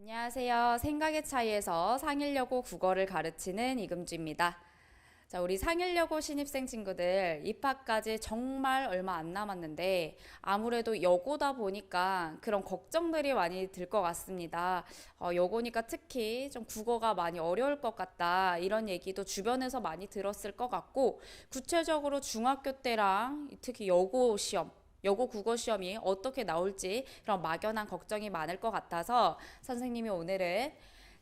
안녕하세요. 생각의 차이에서 상일여고 국어를 가르치는 이금주입니다. 자, 우리 상일여고 신입생 친구들 입학까지 정말 얼마 안 남았는데 아무래도 여고다 보니까 그런 걱정들이 많이 들 것 같습니다. 여고니까 특히 좀 국어가 많이 어려울 것 같다 이런 얘기도 주변에서 많이 들었을 것 같고 구체적으로 중학교 때랑 특히 여고 시험 여고 국어 시험이 어떻게 나올지 그런 막연한 걱정이 많을 것 같아서 선생님이 오늘은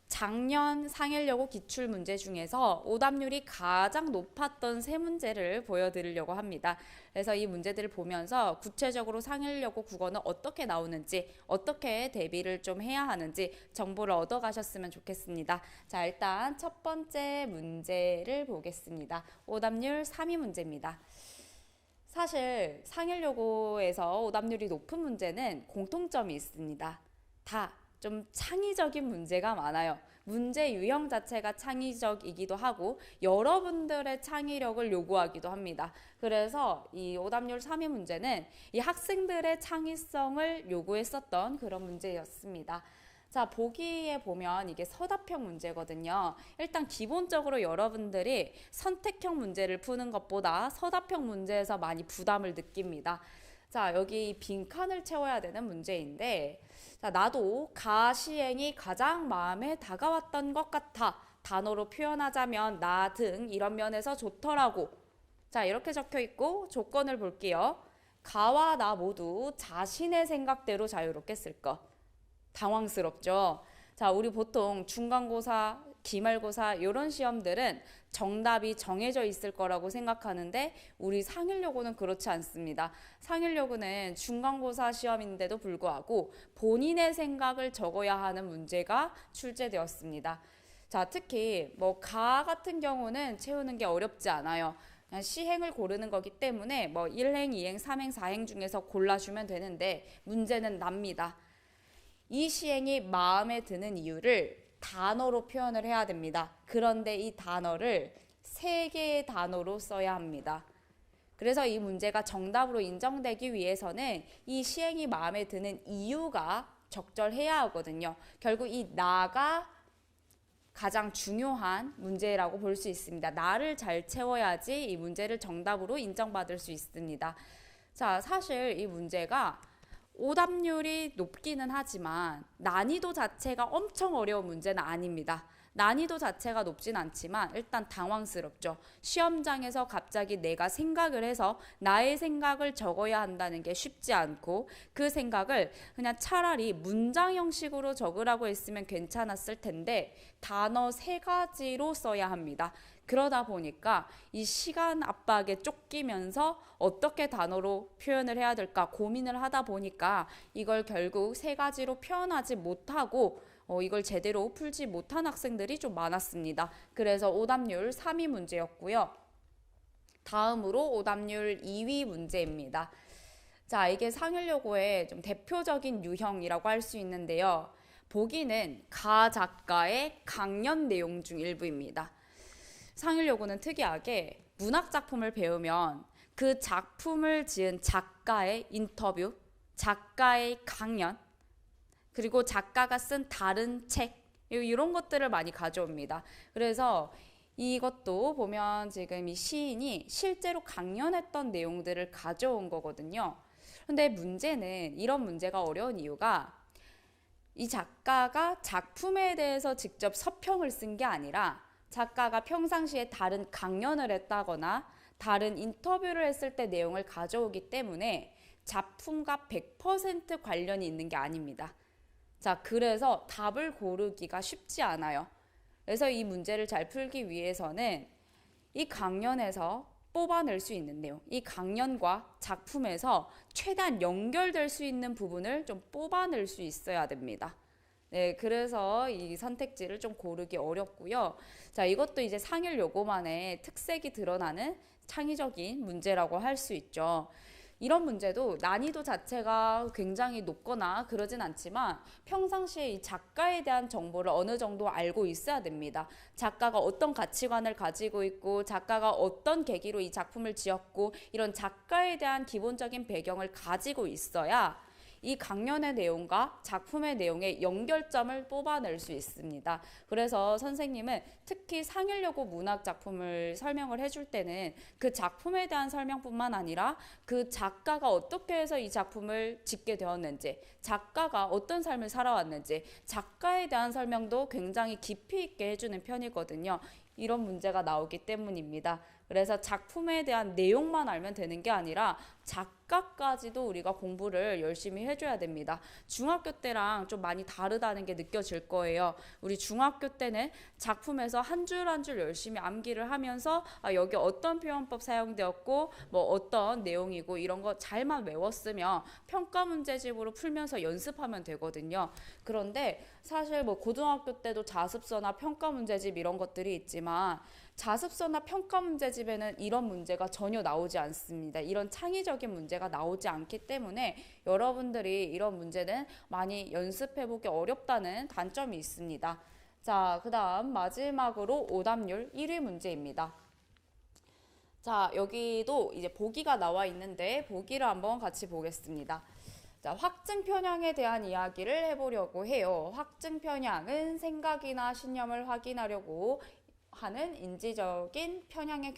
작년 상일여고 기출 문제 중에서 오답률이 가장 높았던 세 문제를 보여드리려고 합니다. 그래서 이 문제들을 보면서 구체적으로 상일여고 국어는 어떻게 나오는지 어떻게 대비를 좀 해야 하는지 정보를 얻어가셨으면 좋겠습니다. 자, 일단 첫 번째 문제를 보겠습니다. 오답률 3위 문제입니다. 사실 상일여고에서 오답률이 높은 문제는 공통점이 있습니다. 다 좀 창의적인 문제가 많아요. 문제 유형 자체가 창의적이기도 하고 여러분들의 창의력을 요구하기도 합니다. 그래서 이 오답률 3위 문제는 이 학생들의 창의성을 요구했었던 그런 문제였습니다. 자, 보기에 보면 이게 서답형 문제거든요. 일단 기본적으로 여러분들이 선택형 문제를 푸는 것보다 서답형 문제에서 많이 부담을 느낍니다. 자, 여기 빈칸을 채워야 되는 문제인데, 자, 나도 가시행이 가장 마음에 다가왔던 것 같아. 단어로 표현하자면 나 등 이런 면에서 좋더라고. 자, 이렇게 적혀 있고 조건을 볼게요. 가와 나 모두 자신의 생각대로 자유롭게 쓸 것. 당황스럽죠. 자, 우리 보통 중간고사, 기말고사 이런 시험들은 정답이 정해져 있을 거라고 생각하는데 우리 상일여고는 그렇지 않습니다. 상일여고는 중간고사 시험인데도 불구하고 본인의 생각을 적어야 하는 문제가 출제되었습니다. 자, 특히 뭐 가 같은 경우는 채우는 게 어렵지 않아요. 그냥 시행을 고르는 거기 때문에 뭐 1행, 2행, 3행, 4행 중에서 골라주면 되는데 문제는 납니다. 이 시행이 마음에 드는 이유를 단어로 표현을 해야 됩니다. 그런데 이 단어를 세 개의 단어로 써야 합니다. 그래서 이 문제가 정답으로 인정되기 위해서는 이 시행이 마음에 드는 이유가 적절해야 하거든요. 결국 이 나가 가장 중요한 문제라고 볼 수 있습니다. 나를 잘 채워야지 이 문제를 정답으로 인정받을 수 있습니다. 자, 사실 이 문제가 오답률이 높기는 하지만 난이도 자체가 엄청 어려운 문제는 아닙니다. 난이도 자체가 높진 않지만 일단 당황스럽죠. 시험장에서 갑자기 내가 생각을 해서 나의 생각을 적어야 한다는 게 쉽지 않고 그 생각을 그냥 차라리 문장 형식으로 적으라고 했으면 괜찮았을 텐데 단어 세 가지로 써야 합니다. 그러다 보니까 이 시간 압박에 쫓기면서 어떻게 단어로 표현을 해야 될까 고민을 하다 보니까 이걸 결국 세 가지로 표현하지 못하고 이걸 제대로 풀지 못한 학생들이 좀 많았습니다. 그래서 오답률 3위 문제였고요. 다음으로 오답률 2위 문제입니다. 자, 이게 상일여고의 좀 대표적인 유형이라고 할 수 있는데요. 보기는 가 작가의 강연 내용 중 일부입니다. 상일여고는 특이하게 문학작품을 배우면 그 작품을 지은 작가의 인터뷰, 작가의 강연, 그리고 작가가 쓴 다른 책, 이런 것들을 많이 가져옵니다. 그래서 이것도 보면 지금 이 시인이 실제로 강연했던 내용들을 가져온 거거든요. 근데 문제는 이런 문제가 어려운 이유가 이 작가가 작품에 대해서 직접 서평을 쓴 게 아니라 작가가 평상시에 다른 강연을 했다거나 다른 인터뷰를 했을 때 내용을 가져오기 때문에 작품과 100% 관련이 있는 게 아닙니다. 자, 그래서 답을 고르기가 쉽지 않아요. 그래서 이 문제를 잘 풀기 위해서는 이 강연에서 뽑아낼 수 있는 내용, 이 강연과 작품에서 최대한 연결될 수 있는 부분을 좀 뽑아낼 수 있어야 됩니다. 네, 그래서 이 선택지를 좀 고르기 어렵고요. 자, 이것도 이제 상일여고만의 특색이 드러나는 창의적인 문제라고 할 수 있죠. 이런 문제도 난이도 자체가 굉장히 높거나 그러진 않지만 평상시에 이 작가에 대한 정보를 어느 정도 알고 있어야 됩니다. 작가가 어떤 가치관을 가지고 있고 작가가 어떤 계기로 이 작품을 지었고 이런 작가에 대한 기본적인 배경을 가지고 있어야 이 강연의 내용과 작품의 내용의 연결점을 뽑아낼 수 있습니다. 그래서 선생님은 특히 상일여고 문학 작품을 설명을 해줄 때는 그 작품에 대한 설명뿐만 아니라 그 작가가 어떻게 해서 이 작품을 짓게 되었는지, 작가가 어떤 삶을 살아왔는지, 작가에 대한 설명도 굉장히 깊이 있게 해주는 편이거든요. 이런 문제가 나오기 때문입니다. 그래서 작품에 대한 내용만 알면 되는 게 아니라 작가까지도 우리가 공부를 열심히 해줘야 됩니다. 중학교 때랑 좀 많이 다르다는 게 느껴질 거예요. 우리 중학교 때는 작품에서 한 줄 한 줄 열심히 암기를 하면서 여기 어떤 표현법 사용되었고 뭐 어떤 내용이고 이런 거 잘만 외웠으면 평가 문제집으로 풀면서 연습하면 되거든요. 그런데 사실 뭐 고등학교 때도 자습서나 평가 문제집 이런 것들이 있지만 자습서나 평가 문제집에는 이런 문제가 전혀 나오지 않습니다. 이런 창의적인 문제가 나오지 않기 때문에 여러분들이 이런 문제는 많이 연습해보기 어렵다는 단점이 있습니다. 자, 그 다음 마지막으로 오답률 1위 문제입니다. 자, 여기도 이제 보기가 나와 있는데 보기를 한번 같이 보겠습니다. 자, 확증 편향에 대한 이야기를 해보려고 해요. 확증 편향은 생각이나 신념을 확인하려고 하는 인지적인 편향의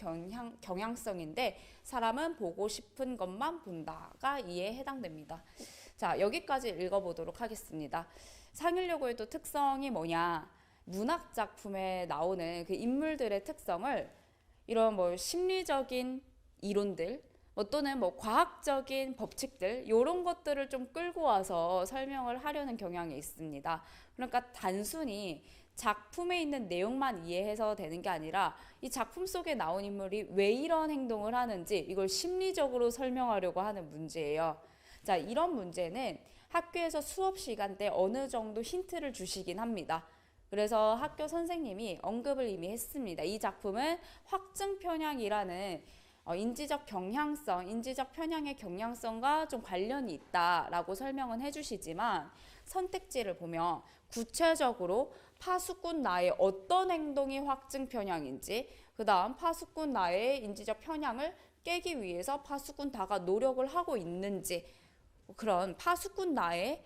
경향성인데 사람은 보고 싶은 것만 본다가 이에 해당됩니다. 자, 여기까지 읽어보도록 하겠습니다. 상일여고의 또 특성이 뭐냐? 문학 작품에 나오는 그 인물들의 특성을 이런 뭐 심리적인 이론들 또는 뭐 과학적인 법칙들 이런 것들을 좀 끌고 와서 설명을 하려는 경향이 있습니다. 그러니까 단순히 작품에 있는 내용만 이해해서 되는 게 아니라 이 작품 속에 나온 인물이 왜 이런 행동을 하는지 이걸 심리적으로 설명하려고 하는 문제예요. 자, 이런 문제는 학교에서 수업 시간 때 어느 정도 힌트를 주시긴 합니다. 그래서 학교 선생님이 언급을 이미 했습니다. 이 작품은 확증 편향이라는 인지적 경향성, 인지적 편향의 경향성과 좀 관련이 있다라고 설명은 해주시지만 선택지를 보면 구체적으로 파수꾼 나의 어떤 행동이 확증 편향인지, 그 다음 파수꾼 나의 인지적 편향을 깨기 위해서 파수꾼 다가 노력을 하고 있는지, 그런 파수꾼 나의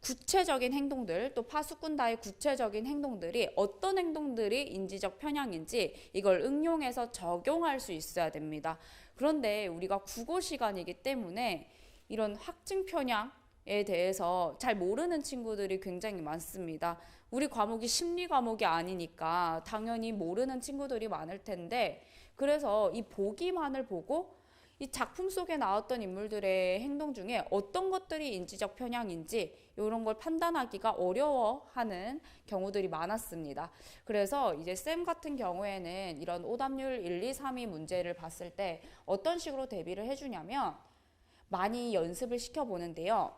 구체적인 행동들, 또 파수꾼 다의 구체적인 행동들이 어떤 행동들이 인지적 편향인지 이걸 응용해서 적용할 수 있어야 됩니다. 그런데 우리가 국어 시간이기 때문에 이런 확증 편향에 대해서 잘 모르는 친구들이 굉장히 많습니다. 우리 과목이 심리 과목이 아니니까 당연히 모르는 친구들이 많을 텐데, 그래서 이 보기만을 보고 이 작품 속에 나왔던 인물들의 행동 중에 어떤 것들이 인지적 편향인지 이런 걸 판단하기가 어려워하는 경우들이 많았습니다. 그래서 이제 쌤 같은 경우에는 이런 오답률 1, 2, 3위 문제를 봤을 때 어떤 식으로 대비를 해주냐면 많이 연습을 시켜보는데요.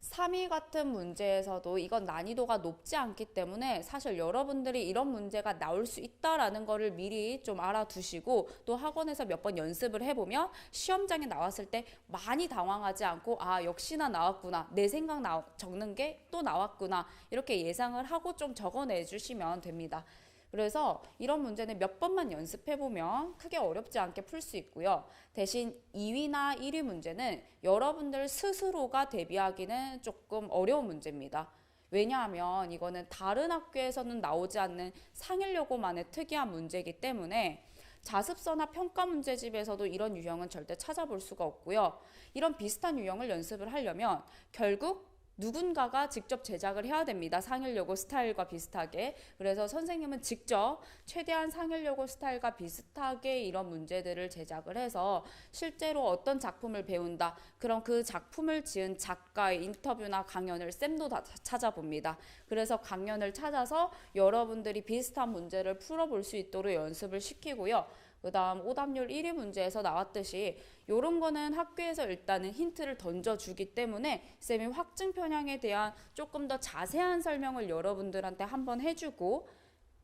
3위 같은 문제에서도 이건 난이도가 높지 않기 때문에 사실 여러분들이 이런 문제가 나올 수 있다라는 거를 미리 좀 알아두시고 또 학원에서 몇 번 연습을 해보면 시험장에 나왔을 때 많이 당황하지 않고 역시나 나왔구나, 내 생각 적는 게 또 나왔구나 이렇게 예상을 하고 좀 적어내 주시면 됩니다. 그래서 이런 문제는 몇 번만 연습해보면 크게 어렵지 않게 풀 수 있고요. 대신 2위나 1위 문제는 여러분들 스스로가 대비하기는 조금 어려운 문제입니다. 왜냐하면 이거는 다른 학교에서는 나오지 않는 상일여고만의 특이한 문제이기 때문에 자습서나 평가 문제집에서도 이런 유형은 절대 찾아볼 수가 없고요. 이런 비슷한 유형을 연습을 하려면 결국 누군가가 직접 제작을 해야 됩니다. 상일여고 스타일과 비슷하게. 그래서 선생님은 직접 최대한 상일여고 스타일과 비슷하게 이런 문제들을 제작을 해서 실제로 어떤 작품을 배운다, 그럼 그 작품을 지은 작가의 인터뷰나 강연을 쌤도 다 찾아봅니다. 그래서 강연을 찾아서 여러분들이 비슷한 문제를 풀어볼 수 있도록 연습을 시키고요. 그 다음 오답률 1위 문제에서 나왔듯이 이런 거는 학교에서 일단은 힌트를 던져주기 때문에 쌤이 확증 편향에 대한 조금 더 자세한 설명을 여러분들한테 한번 해주고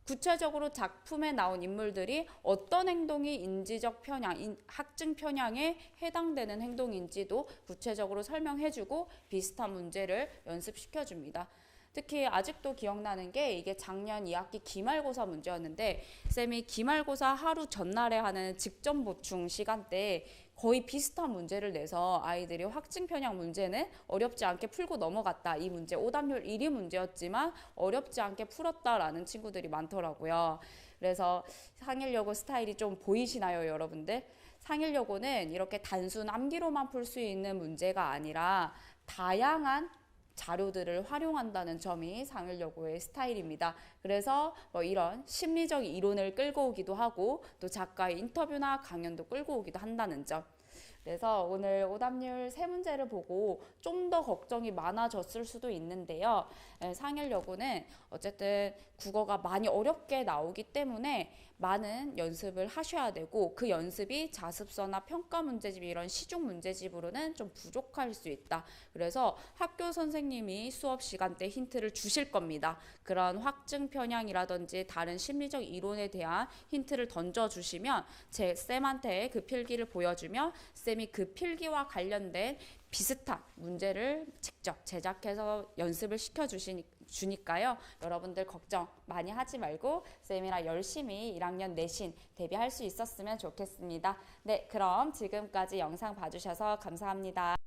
구체적으로 작품에 나온 인물들이 어떤 행동이 인지적 편향, 확증 편향에 해당되는 행동인지도 구체적으로 설명해주고 비슷한 문제를 연습시켜줍니다. 특히 아직도 기억나는 게 이게 작년 2학기 기말고사 문제였는데 쌤이 기말고사 하루 전날에 하는 직전 보충 시간대에 거의 비슷한 문제를 내서 아이들이 확증 편향 문제는 어렵지 않게 풀고 넘어갔다. 이 문제 오답률 1위 문제였지만 어렵지 않게 풀었다라는 친구들이 많더라고요. 그래서 상일여고 스타일이 좀 보이시나요, 여러분들? 상일여고는 이렇게 단순 암기로만 풀 수 있는 문제가 아니라 다양한 자료들을 활용한다는 점이 상일여고의 스타일입니다. 그래서 뭐 이런 심리적 이론을 끌고 오기도 하고 또 작가의 인터뷰나 강연도 끌고 오기도 한다는 점. 그래서 오늘 오답률 세 문제를 보고 좀 더 걱정이 많아졌을 수도 있는데요. 상일여고는 어쨌든 국어가 많이 어렵게 나오기 때문에 많은 연습을 하셔야 되고 그 연습이 자습서나 평가 문제집 이런 시중 문제집으로는 좀 부족할 수 있다. 그래서 학교 선생님이 수업 시간 때 힌트를 주실 겁니다. 그런 확증 편향이라든지 다른 심리적 이론에 대한 힌트를 던져주시면 제 쌤한테 그 필기를 보여주면 쌤이 그 필기와 관련된 비슷한 문제를 직접 제작해서 연습을 시켜주니까요. 여러분들 걱정 많이 하지 말고 쌤이랑 열심히 1학년 내신 대비할 수 있었으면 좋겠습니다. 네, 그럼 지금까지 영상 봐주셔서 감사합니다.